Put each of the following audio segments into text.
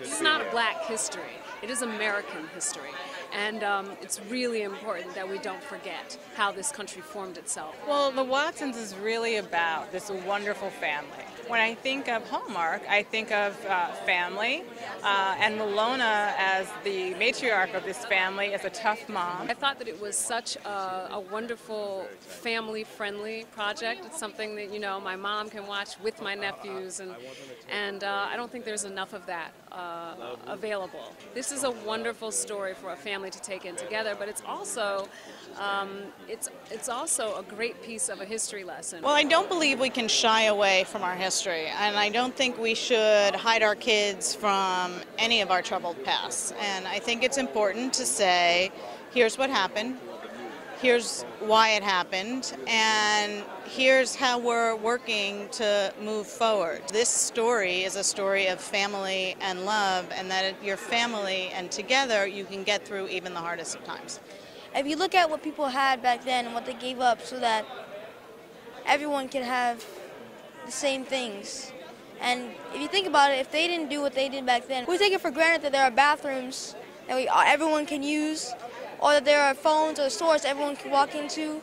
This is not Black history. It is American history. And it's really important that we don't forget how this country formed itself. Well, The Watsons is really about this wonderful family. When I think of Hallmark, I think of family, and Wilona as the matriarch of this family as a tough mom. I thought that it was such a wonderful family-friendly project. It's something that, you know, my mom can watch with my nephews, and I don't think there's enough of that available. This is a wonderful story for a family to take in together, but it's also a great piece of a history lesson. Well, I don't believe we can shy away from our history, and I don't think we should hide our kids from any of our troubled pasts. And I think it's important to say, here's what happened, here's why it happened, and here's how we're working to move forward. This story is a story of family and love, and that you're family, and together you can get through even the hardest of times. If you look at what people had back then and what they gave up so that everyone could have the same things. And if you think about it, if they didn't do what they did back then, we take it for granted that there are bathrooms that everyone can use, or that there are phones or stores everyone can walk into.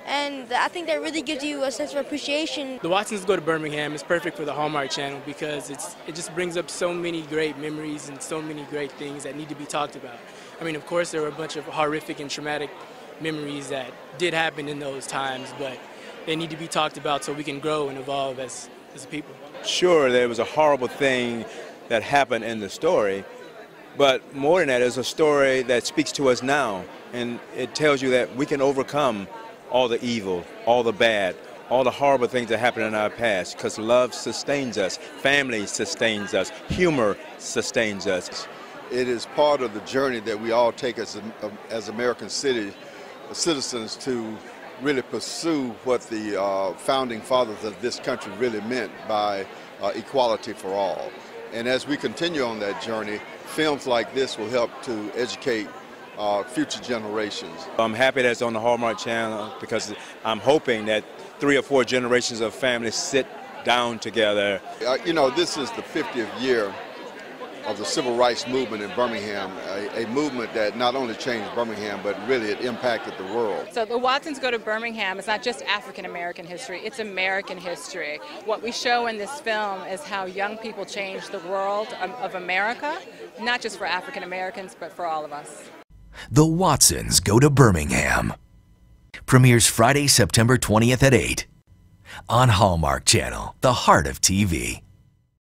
And I think that really gives you a sense of appreciation. The Watsons Go to Birmingham is perfect for the Hallmark Channel because it just brings up so many great memories and so many great things that need to be talked about. I mean, of course, there were a bunch of horrific and traumatic memories that did happen in those times, but they need to be talked about so we can grow and evolve as a people. Sure, there was a horrible thing that happened in the story, but more than that, it's a story that speaks to us now, and it tells you that we can overcome all the evil, all the bad, all the horrible things that happened in our past, because love sustains us, family sustains us, humor sustains us. It is part of the journey that we all take as American citizens to really pursue what the founding fathers of this country really meant by equality for all. And as we continue on that journey, films like this will help to educate future generations. I'm happy that it's on the Hallmark Channel because I'm hoping that 3 or 4 generations of families sit down together. You know, this is the 50th year of the civil rights movement in Birmingham, a movement that not only changed Birmingham, but really it impacted the world. So The Watsons Go to Birmingham is not just African American history, it's American history. What we show in this film is how young people change the world of America, not just for African Americans, but for all of us. The Watsons Go to Birmingham premieres Friday, September 20th at 8 on Hallmark Channel, the heart of TV.